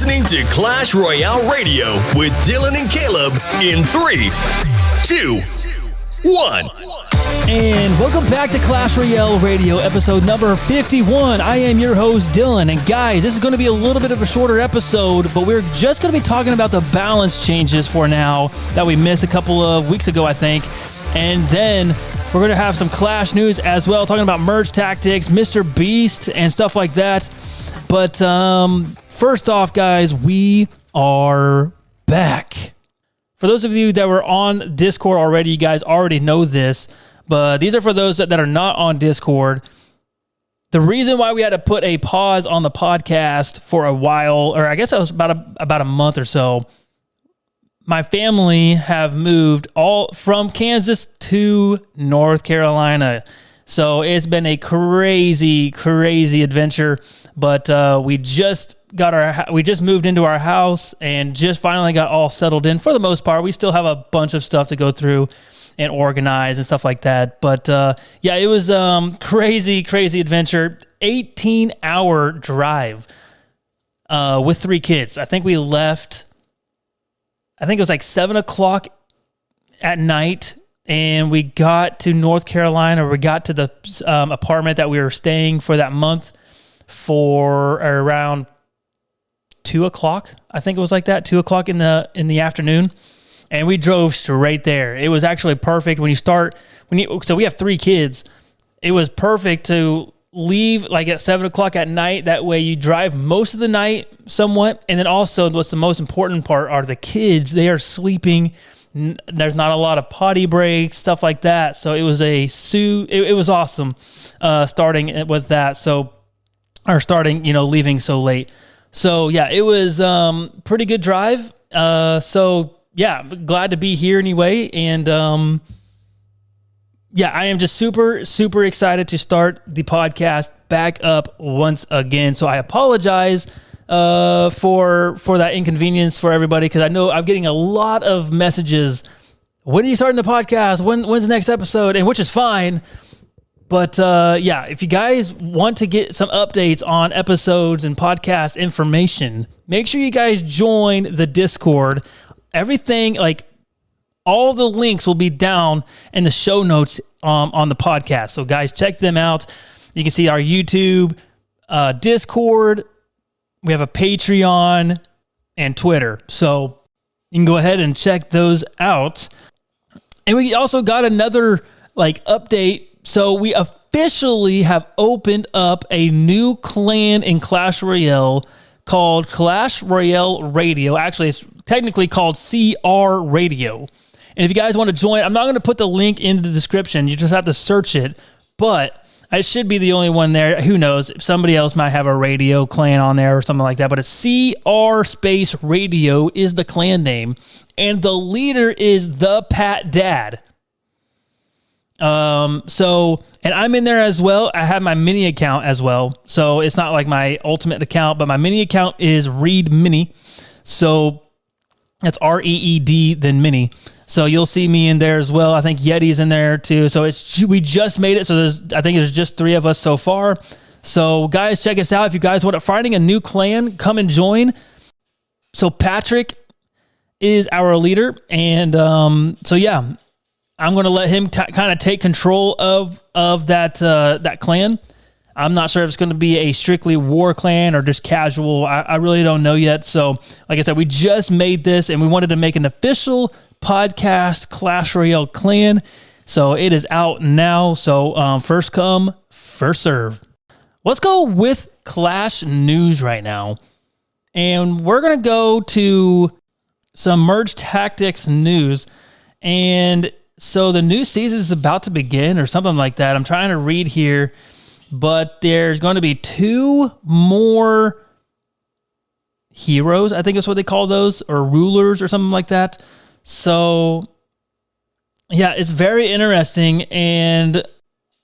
listening to Clash Royale Radio with Dylan and Caleb in 3, 2, 1. And welcome back to Clash Royale Radio, episode number 51. I am your host, Dylan. And guys, this is going to be a little bit of a shorter episode, but we're just going to be talking about the balance changes for now that we missed a couple of weeks ago, I think. And then we're going to have some Clash news as well, talking about merge tactics, Mr. Beast, and stuff like that. But first off, guys, we are back. For those of you that were on Discord already, you guys already know this. But these are for those that are not on Discord. The reason why we had to put a pause on the podcast for a while, or I guess that was about a month or so, my family have moved all from Kansas to North Carolina. So it's been a crazy, crazy adventure. But we just moved into our house and just finally got all settled in for the most part. We still have a bunch of stuff to go through and organize and stuff like that. But yeah, it was crazy, crazy adventure. 18-hour drive with 3 kids. I think we left, I think it was like 7 o'clock at night, and we got to North Carolina. We got to the apartment that we were staying for that month for around 2 o'clock. I think it was like that, 2 o'clock in the afternoon. And we drove straight there. It was actually perfect so we have 3 kids. It was perfect to leave like at 7 o'clock at night. That way you drive most of the night somewhat. And then also what's the most important part are the kids. They are sleeping. There's not a lot of potty breaks, stuff like that. So it was it was awesome starting with that. Leaving so late. So yeah, it was pretty good drive. So yeah, glad to be here anyway. And yeah, I am just super, super excited to start the podcast back up once again. So I apologize for that inconvenience for everybody, because I know I'm getting a lot of messages. When are you starting the podcast? When's the next episode? And which is fine. But yeah, if you guys want to get some updates on episodes and podcast information, make sure you guys join the Discord. Everything, like all the links will be down in the show notes on the podcast. So guys, check them out. You can see our YouTube, Discord. We have a Patreon and Twitter. So you can go ahead and check those out. And we also got another update. So we officially have opened up a new clan in Clash Royale called Clash Royale Radio. Actually, it's technically called CR Radio. And if you guys want to join, I'm not going to put the link in the description. You just have to search it. But I should be the only one there. Who knows? Somebody else might have a radio clan on there or something like that. But it's CR Space Radio is the clan name. And the leader is the Pat Dad. And I'm in there as well. I have my mini account as well. So it's not like my ultimate account, but my mini account is Reed Mini. So that's REED then Mini. So you'll see me in there as well. I think Yeti's in there too. So we just made it. So I think there's just 3 of us so far. So guys, check us out. If you guys want to finding a new clan, come and join. So Patrick is our leader. And, so yeah, I'm going to let him kind of take control of that clan. I'm not sure if it's going to be a strictly war clan or just casual. I really don't know yet. So, like I said, we just made this and we wanted to make an official podcast Clash Royale clan. So it is out now. So first come, first serve. Let's go with Clash news right now. And we're going to go to some merge tactics news. And so the new season is about to begin or something like that. I'm trying to read here, but there's going to be 2 more heroes. I think that's what they call those, or rulers or something like that. So yeah, it's very interesting. And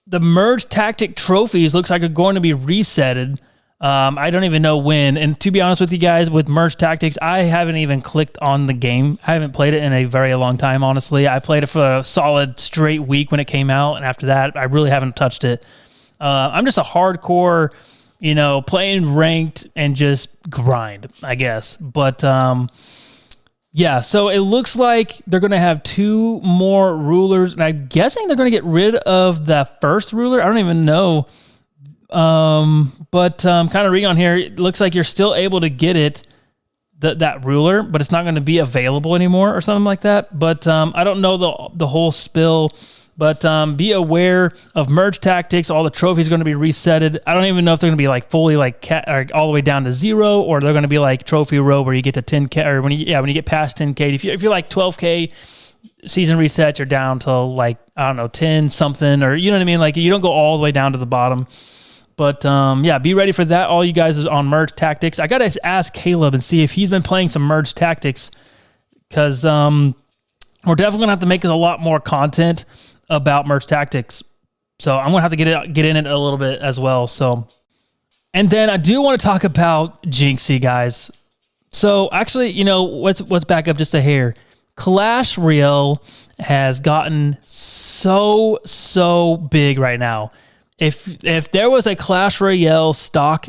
the merge tactic trophies looks like are going to be resetted. I don't even know when. And to be honest with you guys, with merge tactics, I haven't even clicked on the game. I haven't played it in a very long time, honestly. I played it for a solid straight week when it came out. And after that, I really haven't touched it. I'm just a hardcore playing ranked and just grind, I guess. But yeah, so it looks like they're going to have 2 more rulers, and I'm guessing they're going to get rid of the first ruler. I don't even know. But kind of reading on here, it looks like you're still able to get it, that ruler, but it's not going to be available anymore or something like that. But I don't know the whole spill. But be aware of merge tactics. All the trophies are going to be resetted. I don't even know if they're going to be like fully like or all the way down to 0, or they're going to be like trophy row where you get to 10K, or when you get past 10K. If you're like 12K season resets, you're down to like, I don't know, 10 something, or you know what I mean? Like you don't go all the way down to the bottom. But yeah, be ready for that. All you guys is on merge tactics. I got to ask Caleb and see if he's been playing some merge tactics, because we're definitely going to have to make a lot more content about merge tactics. So I'm going to have to get in it a little bit as well. So, and then I do want to talk about Jynxzi, guys. So actually, let's back up just a hair. Clash Royale has gotten so big right now. If there was a Clash Royale stock,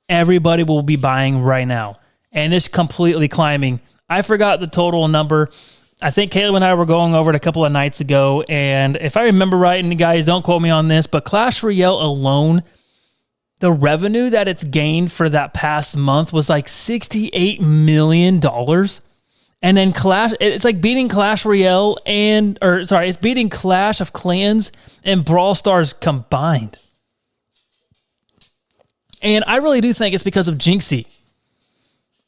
everybody will be buying right now. And it's completely climbing. I forgot the total number. I think Caleb and I were going over it a couple of nights ago, and if I remember right, and guys, don't quote me on this, but Clash Royale alone, the revenue that it's gained for that past month was like $68 million. And then it's like beating Clash Royale it's beating Clash of Clans and Brawl Stars combined. And I really do think it's because of Jynxzi.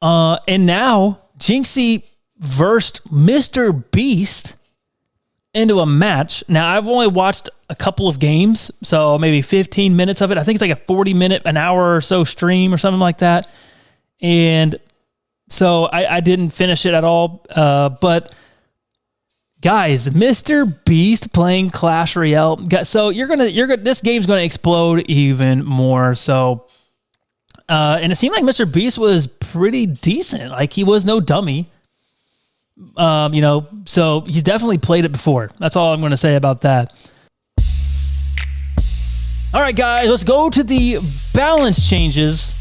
And now Jynxzi versed Mr. Beast into a match. Now, I've only watched a couple of games, so maybe 15 minutes of it. I think it's like a 40-minute, an hour or so stream or something like that. And so I didn't finish it at all. But guys, Mr. Beast playing Clash Royale. So this game's gonna explode even more. So, and it seemed like Mr. Beast was pretty decent. Like he was no dummy. So he's definitely played it before. That's all I'm going to say about that. All right, guys, let's go to the balance changes.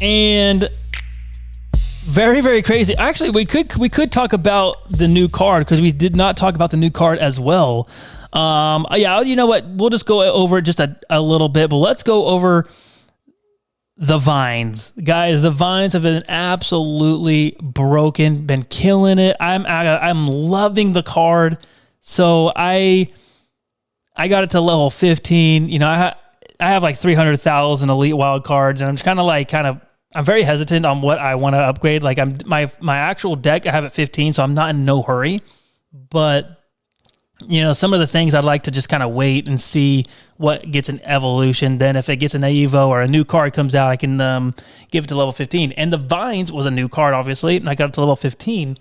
And very, very crazy. Actually, we could talk about the new card, because we did not talk about the new card as well. Yeah, you know what? We'll just go over it just a little bit, but let's go over the Vines. Guys, the Vines have been absolutely broken, been killing it. I'm loving the card. So I got it to level 15. I have like 300,000 elite wild cards, and I'm just kind of I'm very hesitant on what I want to upgrade. Like my actual deck, I have at 15, so I'm not in no hurry. But some of the things I'd like to just kind of wait and see what gets an evolution. Then if it gets an Evo or a new card comes out, I can give it to level 15. And the Vines was a new card, obviously, and I got it to level 15.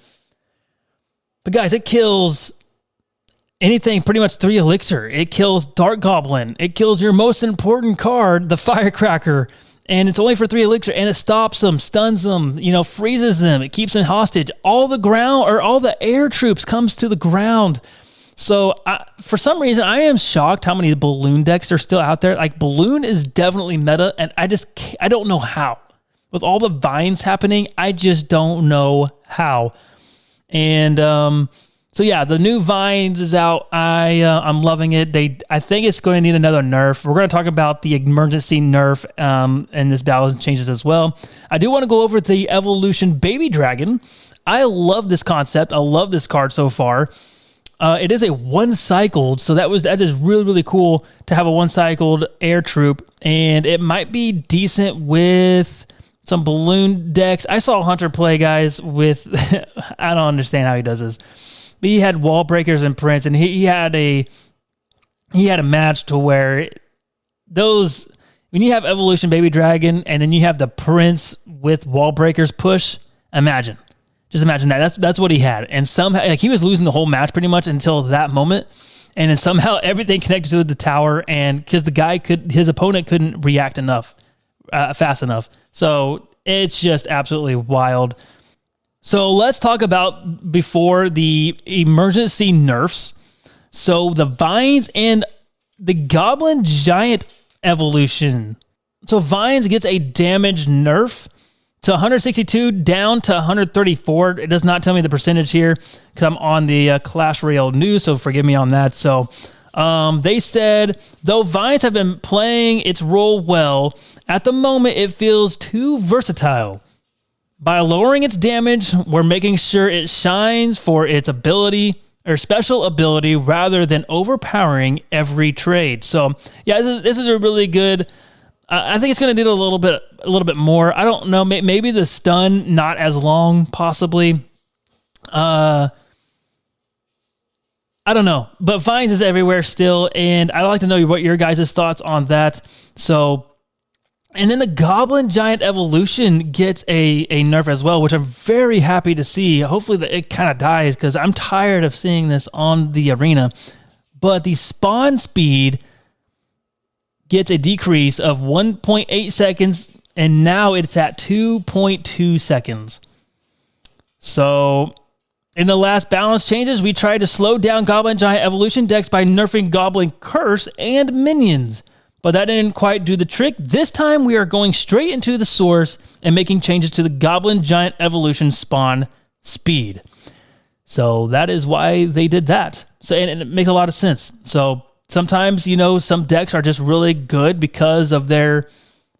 But guys, it kills anything pretty much 3 elixir. It kills Dark Goblin. It kills your most important card, the Firecracker. And it's only for 3 elixir, and it stops them, stuns them, freezes them. It keeps them hostage. All the air troops comes to the ground. So for some reason, I am shocked how many balloon decks are still out there. Like balloon is definitely meta, and I don't know how. With all the Vines happening, I just don't know how. And so yeah, the new Vines is out. I'm loving it. I think it's going to need another nerf. We're going to talk about the emergency nerf and this balance changes as well. I do want to go over the evolution Baby Dragon. I love this concept. I love this card so far. It is a one-cycled, so that is really, really cool to have a one-cycled air troop, and it might be decent with some balloon decks. I saw Hunter play, guys, with I don't understand how he does this, but he had wall breakers and Prince, and he had a match to where when you have Evolution Baby Dragon and then you have the Prince with wall breakers push, Just imagine that. That's what he had. And somehow, he was losing the whole match pretty much until that moment. And then somehow everything connected to the tower, and because his opponent couldn't react fast enough. So it's just absolutely wild. So let's talk about before the emergency nerfs. So the Vines and the Goblin Giant evolution. So Vines gets a damage nerf to 162 down to 134. It does not tell me the percentage here because I'm on the Clash Royale news, so forgive me on that. So they said, though Vines have been playing its role well, at the moment it feels too versatile. By lowering its damage, we're making sure it shines for its ability or special ability rather than overpowering every trade. So yeah, this is a really good. I think it's going to do a little bit more. I don't know. Maybe the stun not as long, possibly. I don't know, but Vines is everywhere still, and I'd like to know what your guys' thoughts on that. So, and then the Goblin Giant evolution gets a nerf as well, which I'm very happy to see. Hopefully that it kind of dies because I'm tired of seeing this on the arena. But the spawn speed gets a decrease of 1.8 seconds, and now it's at 2.2 seconds. So, in the last balance changes, we tried to slow down Goblin Giant evolution decks by nerfing Goblin Curse and minions, but that didn't quite do the trick. This time, we are going straight into the source and making changes to the Goblin Giant evolution spawn speed. So, that is why they did that. So, and it makes a lot of sense. So, sometimes, some decks are just really good because of their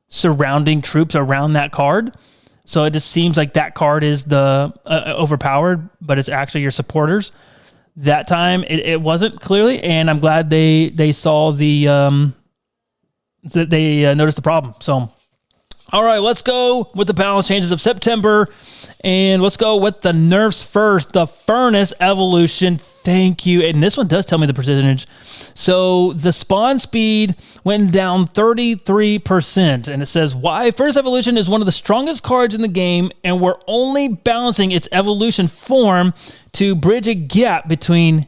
surrounding troops around that card. So it just seems like that card is the overpowered, but it's actually your supporters. That time it wasn't clearly, and I'm glad they saw they noticed the problem. So, all right, let's go with the balance changes of September, and let's go with the nerfs first. The Furnace evolution. Thank you. And this one does tell me the percentage. So the spawn speed went down 33%. And it says, why? Furnace evolution is one of the strongest cards in the game, and we're only balancing its evolution form to bridge a gap between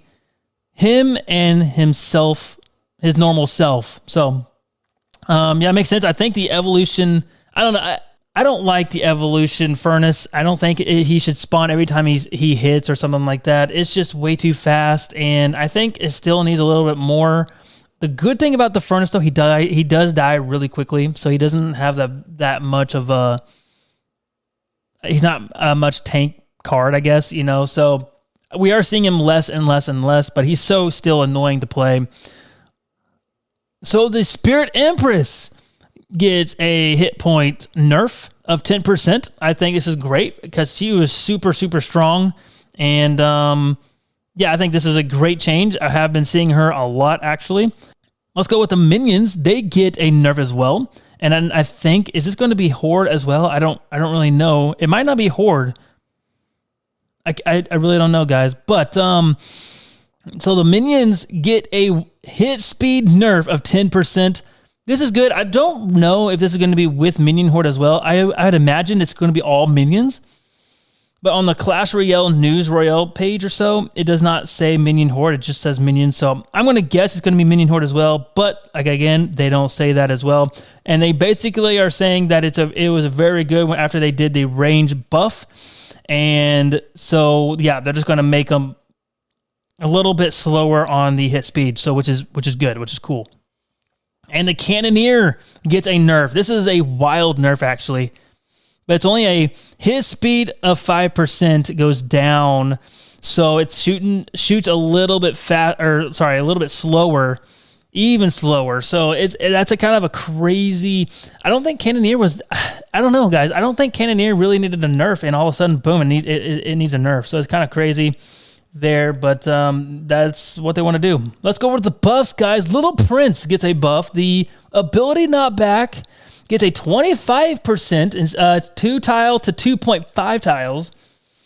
him and himself, his normal self. So, yeah, it makes sense. I think the evolution, I don't know. I don't like the evolution Furnace. I don't think he should spawn every time he hits or something like that. It's just way too fast, and I think it still needs a little bit more. The good thing about the Furnace, though, he does die really quickly, so he doesn't have that much of a. He's not a much tank card, I guess, So we are seeing him less and less and less, but he's so still annoying to play. So the Spirit Empress gets a hit point nerf of 10%. I think this is great because she was super, super strong. And yeah, I think this is a great change. I have been seeing her a lot, actually. Let's go with the minions. They get a nerf as well. And I think, is this going to be Horde as well? I don't really know. It might not be Horde. I really don't know, guys. But so the minions get a hit speed nerf of 10%. This is good. I don't know if this is going to be with Minion Horde as well. I'd imagine it's going to be all minions. But on the Clash Royale News Royale page or so, it does not say Minion Horde. It just says Minions. So I'm going to guess it's going to be Minion Horde as well. But again, they don't say that as well. And they basically are saying that it was a very good one after they did the range buff. And so, yeah, they're just going to make them a little bit slower on the hit speed. So which is good, which is cool. And the Cannoneer gets a nerf. This is a wild nerf, actually. But it's only a hit speed of 5%. It goes down. So it shoots a little bit a little bit slower. Even slower. So that's a kind of a crazy. I don't think Cannoneer was. I don't know, guys. I don't think Cannoneer really needed a nerf, and all of a sudden, boom, it needs a nerf. So it's kind of crazy there, but that's what they want to do. Let's go over to the buffs, guys. Little Prince gets a buff. The ability not back gets a 25% 2 tile to 2.5 tiles,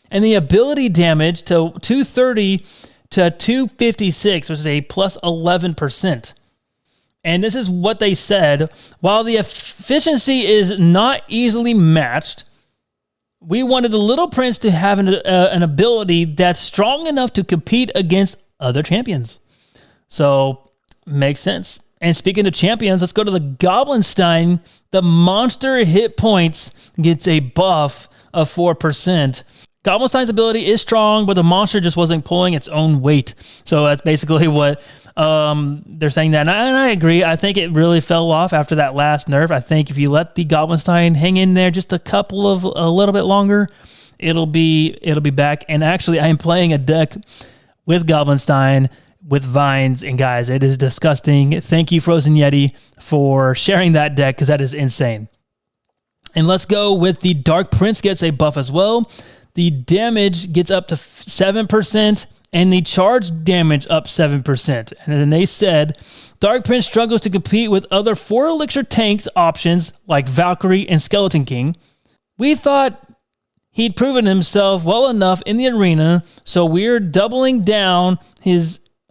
and the ability damage to 230 to 256, which is a plus 11%. And this is what they said. While the efficiency is not easily matched, we wanted the Little Prince to have an ability that's strong enough to compete against other champions. So, makes sense. And speaking of champions, let's go to the Goblinstein. The monster hit points gets a buff of 4%. Goblinstein's ability is strong, but the monster just wasn't pulling its own weight. So that's basically what They're saying that, and I agree. I think it really fell off after that last nerf. I think if you let the Goblinstein hang in there just a little bit longer, it'll be back. And actually, I am playing a deck with Goblinstein with Vines, and guys, it is disgusting. Thank you, Frozen Yeti, for sharing that deck because that is insane. And let's go with the Dark Prince gets a buff as well. The damage gets up to 7%, and the charge damage up 7%. And then they said, Dark Prince struggles to compete with other 4 elixir tanks options like Valkyrie and Skeleton King. We thought he'd proven himself well enough in the arena, so we're doubling down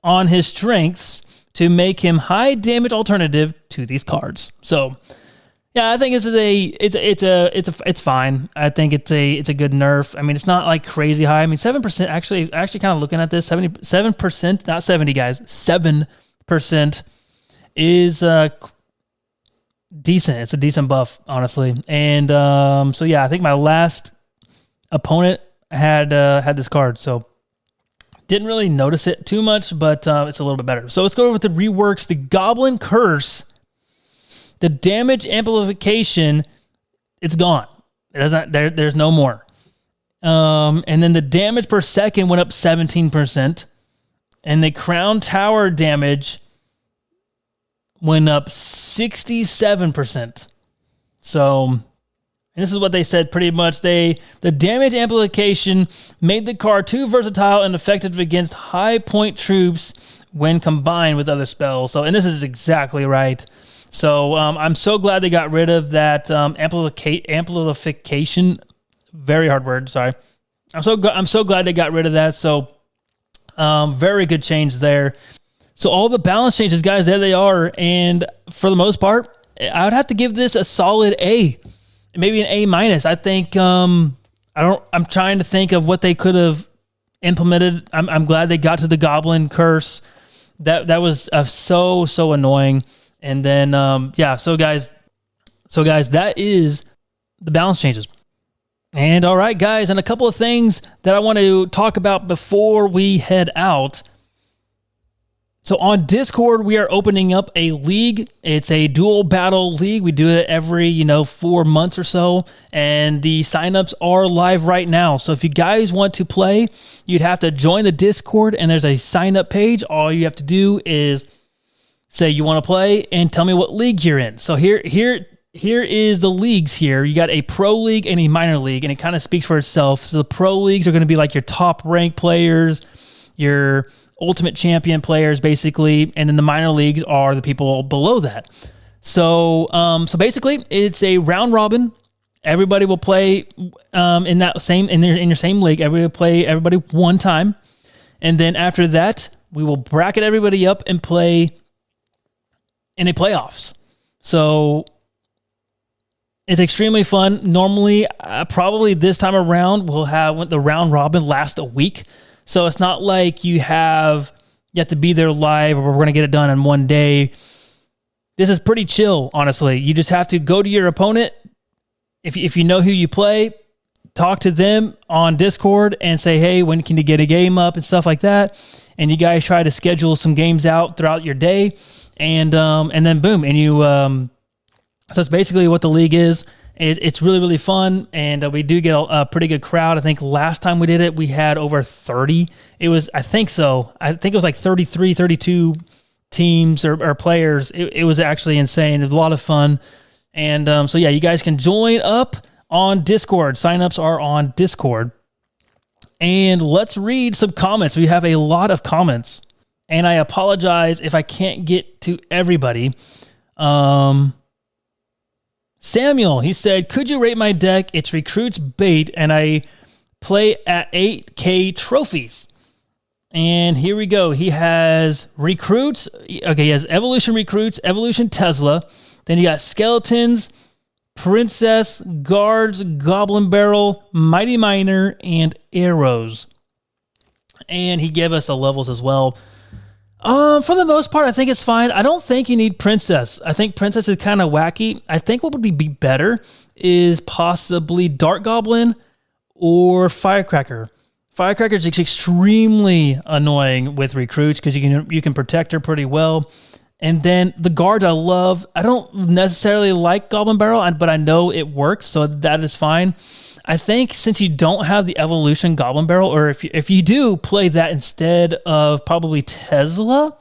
on his strengths to make him high damage alternative to these cards. So, yeah, I think it's fine. I think it's a good nerf. I mean, it's not like crazy high. I mean, 7% actually kind of looking at this, 7%, not 70 guys, 7% is decent. It's a decent buff, honestly. And so yeah, I think my last opponent had this card, so didn't really notice it too much, but it's a little bit better. So let's go over with the reworks. The Goblin Curse, the damage amplification, it's gone. It doesn't. There's no more. And then the damage per second went up 17%, and the Crown Tower damage went up 67%. So. And this is what they said pretty much. The damage amplification made the card too versatile and effective against high point troops when combined with other spells. So, and this is exactly right. So I'm so glad they got rid of that amplification. Very hard word. Sorry. I'm so glad they got rid of that. So very good change there. So all the balance changes, guys, there they are. And for the most part, I would have to give this a solid A. Maybe an A-. I think I'm trying to think of what they could have implemented. I'm glad they got to the Goblin Curse. That was so annoying. And then so guys, that is the balance changes. And all right, guys, and a couple of things that I want to talk about before we head out. So on Discord, we are opening up a league. It's a dual battle league. We do it every, 4 months or so. And the signups are live right now. So if you guys want to play, you'd have to join the Discord, and there's a sign up page. All you have to do is say you want to play and tell me what league you're in. So here is the leagues here. You got a pro league and a minor league, and it kind of speaks for itself. So the pro leagues are going to be like your top ranked players, your ultimate champion players, basically, and then the minor leagues are the people below that. So basically, it's a round robin. Everybody will play in your same league. Everybody will play everybody one time, and then after that, we will bracket everybody up and play in the playoffs. So it's extremely fun. Normally, probably this time around, we'll have the round robin last a week. So it's not like you have to be there live or we're going to get it done in one day. This is pretty chill, honestly. You just have to go to your opponent. If you know who you play, talk to them on Discord and say, hey, when can you get a game up and stuff like that? And you guys try to schedule some games out throughout your day. And then boom. And you so that's basically what the league is. It's really, really fun, and we do get a pretty good crowd. I think last time we did it, we had over 30. I think it was like 33, 32 teams or players. It was actually insane. It was a lot of fun. And so, yeah, you guys can join up on Discord. Signups are on Discord. And let's read some comments. We have a lot of comments, and I apologize if I can't get to everybody. Samuel, he said, could you rate my deck? It's Recruits Bait, and I play at 8K trophies. And here we go. He has Recruits. Okay, he has Evolution Recruits, Evolution Tesla. Then you got Skeletons, Princess, Guards, Goblin Barrel, Mighty Miner, and Arrows. And he gave us the levels as well. For the most part, I think it's fine. I don't think you need Princess. I think Princess is kind of wacky. I think what would be better is possibly Dark Goblin or Firecracker. Firecracker is extremely annoying with recruits because you can protect her pretty well. And then the guards I love. I don't necessarily like Goblin Barrel, but I know it works, so that is fine. I think since you don't have the Evolution Goblin Barrel, or if you do, play that instead of probably Tesla.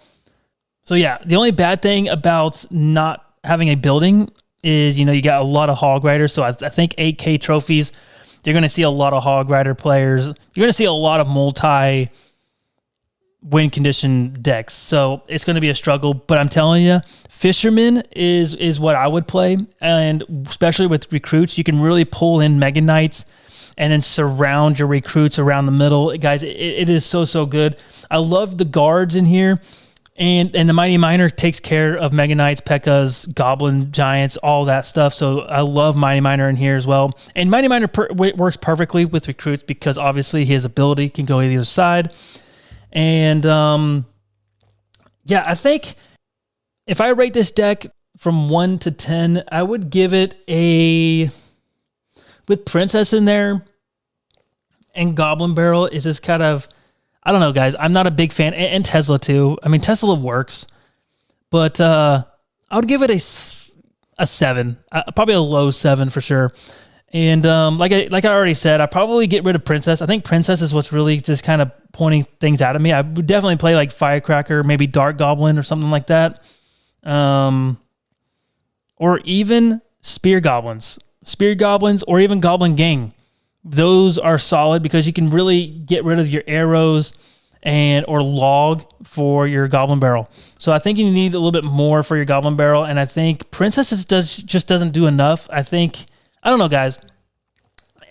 So yeah, the only bad thing about not having a building is, you got a lot of Hog Riders. So I think 8K trophies, you're going to see a lot of Hog Rider players. You're going to see a lot of multi win condition decks. So it's going to be a struggle, but I'm telling you, Fisherman is what I would play. And especially with recruits, you can really pull in Mega Knights and then surround your recruits around the middle. Guys, it is so good. I love the guards in here. And the Mighty Miner takes care of Mega Knights, P.E.K.K.A.s, Goblin Giants, all that stuff. So I love Mighty Miner in here as well. And Mighty Miner works perfectly with recruits because obviously his ability can go either side. And I think if I rate this deck from 1 to 10, I would give it with Princess in there and Goblin Barrel is just kind of, I don't know, guys. I'm not a big fan, and Tesla too. I mean, Tesla works, but I would give it a 7, probably a low 7 for sure. And like I already said, I probably get rid of Princess. I think Princess is what's really just kind of pointing things out at me. I would definitely play like Firecracker, maybe Dark Goblin or something like that, or even Spear Goblins, or even Goblin Gang. Those are solid because you can really get rid of your arrows or log for your Goblin Barrel. So I think you need a little bit more for your Goblin Barrel, and I think Princess just doesn't do enough. I don't know, guys.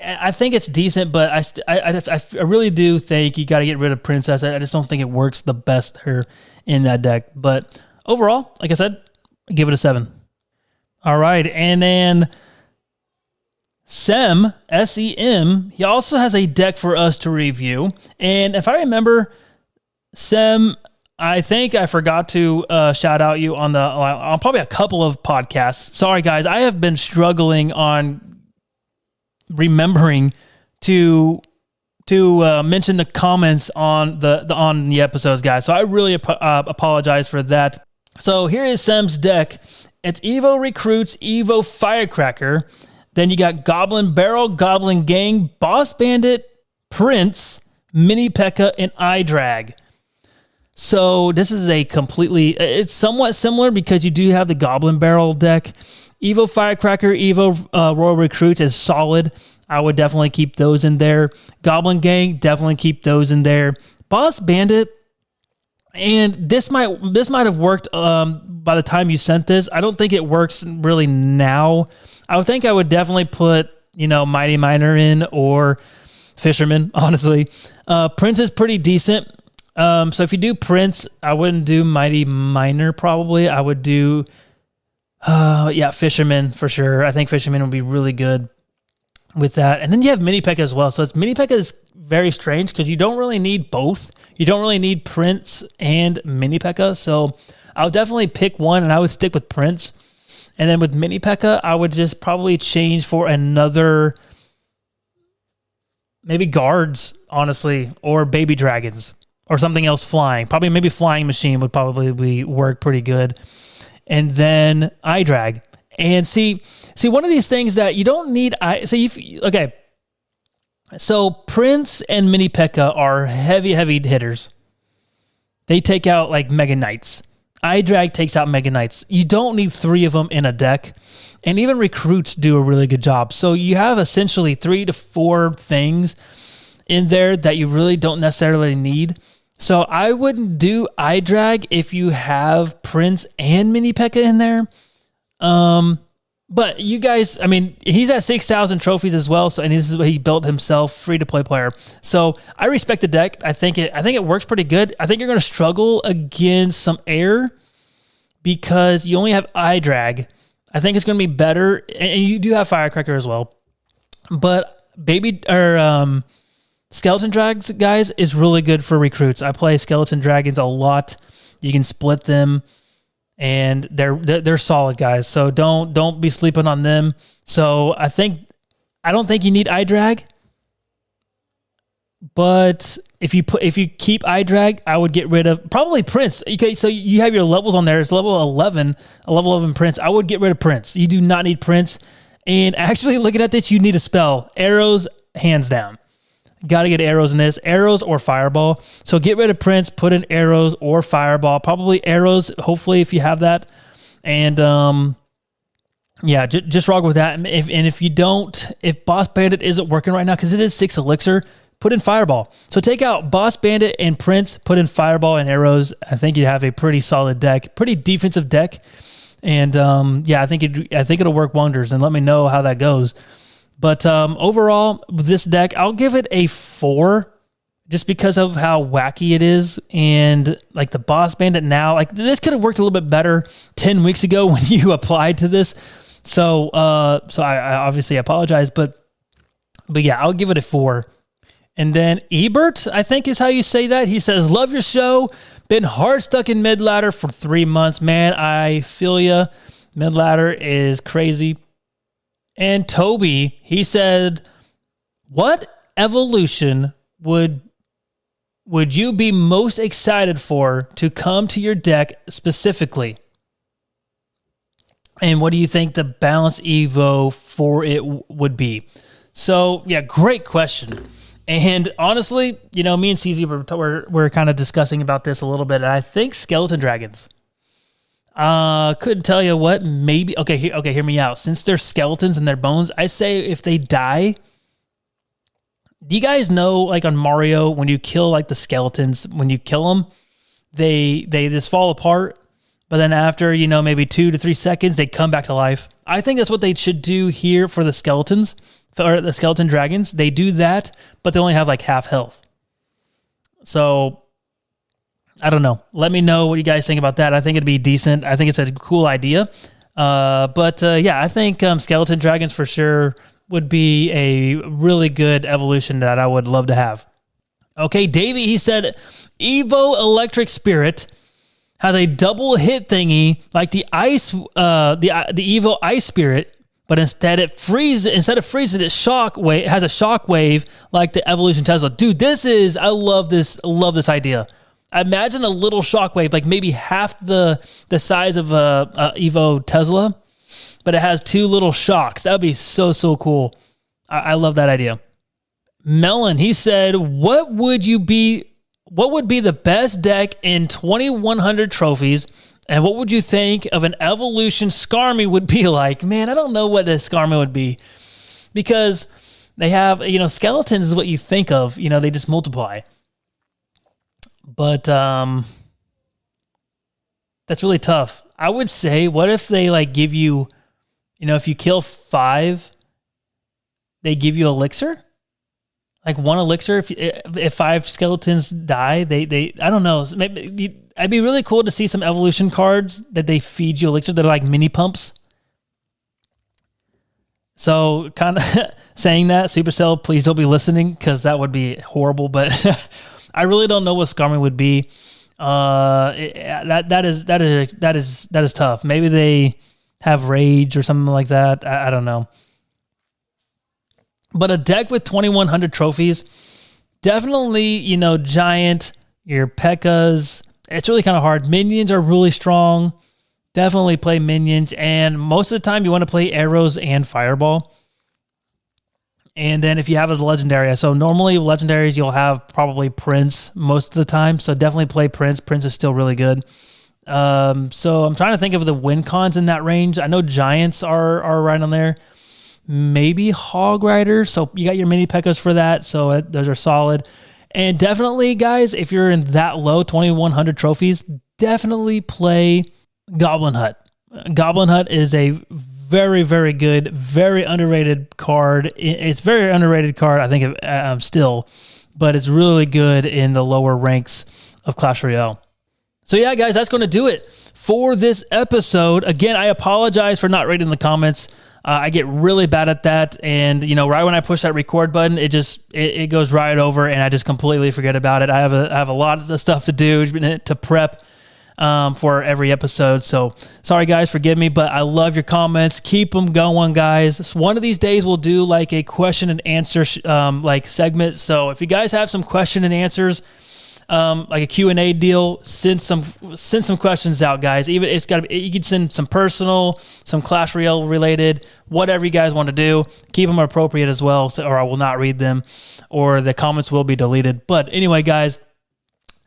I think it's decent, but I really do think you got to get rid of Princess. I just don't think it works the best there in that deck. But overall, like I said, give it a 7. All right, and then Sem, S-E-M, he also has a deck for us to review. And if I remember, Sem, I think I forgot to shout out you on probably a couple of podcasts. Sorry, guys. I have been struggling on remembering to mention the comments on the episodes, guys. So I really apologize for that. So here is Sem's deck. It's Evo Recruits, Evo Firecracker. Then you got Goblin Barrel, Goblin Gang, Boss Bandit, Prince, Mini P.E.K.K.A., and iDrag. So this is it's somewhat similar because you do have the Goblin Barrel deck. Evo Firecracker, Evo Royal Recruits is solid. I would definitely keep those in there. Goblin Gang, definitely keep those in there. Boss Bandit, and this might have worked by the time you sent this. I don't think it works really now. I would think I would definitely put, Mighty Miner in or Fisherman, honestly. Prince is pretty decent. So if you do Prince, I wouldn't do Mighty Miner probably. I would do, Fisherman for sure. I think Fisherman would be really good with that. And then you have Mini P.E.K.K.A. as well. So Mini P.E.K.K.A. is very strange because you don't really need both. You don't really need Prince and Mini P.E.K.K.A. So I'll definitely pick one, and I would stick with Prince. And then with Mini P.E.K.K.A., I would just probably change for another, maybe guards, honestly, or baby dragons, or something else flying. Probably maybe Flying Machine would probably work pretty good. And then iDrag. And see one of these things that you don't need. So Prince and Mini P.E.K.K.A. are heavy hitters. They take out like Mega Knights. iDrag takes out Mega Knights. You don't need 3 of them in a deck. And even recruits do a really good job. So you have essentially 3 to 4 things in there that you really don't necessarily need. So I wouldn't do iDrag if you have Prince and Mini P.E.K.K.A. in there. But you guys, I mean, he's at 6,000 trophies as well. So, and this is what he built himself, free-to-play player. So I respect the deck. I think it works pretty good. I think you're going to struggle against some air because you only have iDrag. I think it's going to be better, and you do have Firecracker as well. But Skeleton Dragons, guys, is really good for recruits. I play Skeleton Dragons a lot. You can split them. And they're solid, guys. So don't be sleeping on them. So I don't think you need iDrag, But if you keep iDrag, I would get rid of probably Prince. Okay, so you have your levels on there. It's level 11, a level 11 Prince. I would get rid of Prince. You do not need Prince. And actually, looking at this, you need a spell. Arrows, hands down. Got to get arrows in this. Arrows or Fireball. So get rid of Prince, put in arrows or Fireball. Probably arrows, hopefully, if you have that. And yeah, just rock with that. And if you don't, if Boss Bandit isn't working right now, because it is 6 elixir, put in Fireball. So take out Boss Bandit and Prince, put in Fireball and arrows. I think you have a pretty solid deck, pretty defensive deck. And yeah, I think it'll work wonders. And let me know how that goes. But overall, with this deck, I'll give it a 4, just because of how wacky it is. And like the Boss Bandit now, like this could have worked a little bit better 10 weeks ago when you applied to this. So I obviously apologize, but yeah, I'll give it a 4. And then Ebert, I think is how you say that. He says, love your show. Been hard stuck in mid ladder for 3 months. Man, I feel ya. Mid ladder is crazy. And Toby, he said, what evolution would you be most excited for to come to your deck specifically? And what do you think the balance Evo for it would be? So, yeah, great question. And honestly, me and CZ we're kind of discussing about this a little bit. And I think Skeleton Dragons. Couldn't tell you what. Maybe okay. Hear me out. Since they're skeletons and they're bones, I say if they die. Do you guys know, like on Mario, when you kill like the skeletons, when you kill them, they just fall apart. But then after maybe 2 to 3 seconds, they come back to life. I think that's what they should do here for the skeletons. Or the skeleton dragons, they do that, but they only have like half health. So, I don't know. Let me know what you guys think about that. I think it'd be decent. I think it's a cool idea. But yeah, I think skeleton dragons for sure would be a really good evolution that I would love to have. Okay, Davey, he said, Evo Electric Spirit has a double hit thingy like the ice, the Evo Ice Spirit. But instead of freezing, it has a shock wave like the Evolution Tesla. Dude, I love this idea. Imagine a little shock wave, like maybe half the size of a Evo Tesla, but it has 2 little shocks. That would be so cool. I love that idea. Melon, he said, what would be the best deck in 2100 trophies? And what would you think of an evolution Skarmy would be like? Man, I don't know what this Skarmy would be. Because they have, skeletons is what you think of. They just multiply. But that's really tough. I would say, what if they like give you, if you kill 5, they give you elixir? Like 1 elixir? If 5 skeletons die, they I don't know. Maybe I'd be really cool to see some evolution cards that they feed you elixir that are like mini pumps. So kind of saying that, Supercell, please don't be listening because that would be horrible. But I really don't know what Skarmy would be. That is tough. Maybe they have rage or something like that. I don't know. But a deck with 2100 trophies, definitely, giant, your P.E.K.K.A.s. It's really kind of hard. Minions are really strong. Definitely play minions. And most of the time, you want to play arrows and Fireball. And then if you have a legendary, so normally legendaries, you'll have probably Prince most of the time. So definitely play Prince. Prince is still really good. So I'm trying to think of the win cons in that range. I know giants are right on there. Maybe Hog Rider. So you got your mini P.E.K.K.A.s for that. So those are solid. And definitely, guys, if you're in that low, 2100 trophies, definitely play Goblin Hut. Goblin Hut is a very, very good, very underrated card. It's a very underrated card, I think, still. But it's really good in the lower ranks of Clash Royale. So yeah, guys, that's going to do it for this episode. Again, I apologize for not reading the comments. I get really bad at that, and right when I push that record button, it goes right over, and I just completely forget about it. I have a lot of stuff to do to prep for every episode. So sorry guys, forgive me, but I love your comments. Keep them going, guys. One of these days we'll do like a question and answer like segment. So if you guys have some question and answers, like a Q&A deal, send some questions out, guys. Even it's got to be, you can send some personal, some Clash Royale related, whatever you guys want to do. Keep them appropriate as well, or I will not read them, or the comments will be deleted. But anyway, guys,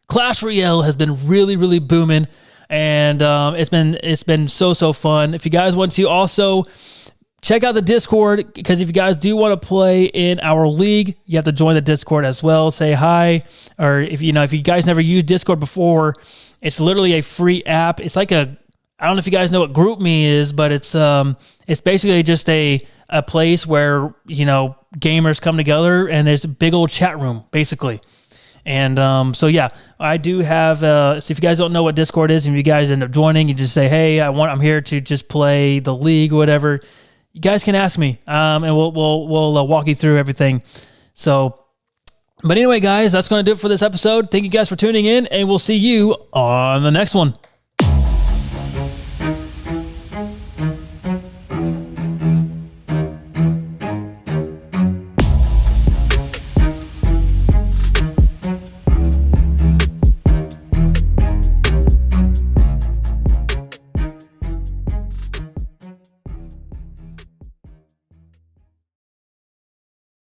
Clash Royale has been really, really booming, and it's been so fun. If you guys want to also check out the Discord, because if you guys do want to play in our league, you have to join the Discord as well. Say hi, or if you guys never used Discord before, it's literally a free app. It's like I don't know if you guys know what GroupMe is, but it's basically just a place where gamers come together, and there's a big old chat room basically. And so yeah, I do have. So if you guys don't know what Discord is, and if you guys end up joining, you just say, "Hey, I'm here to just play the league or whatever." You guys can ask me, and we'll walk you through everything. So, but anyway, guys, that's going to do it for this episode. Thank you guys for tuning in, and we'll see you on the next one.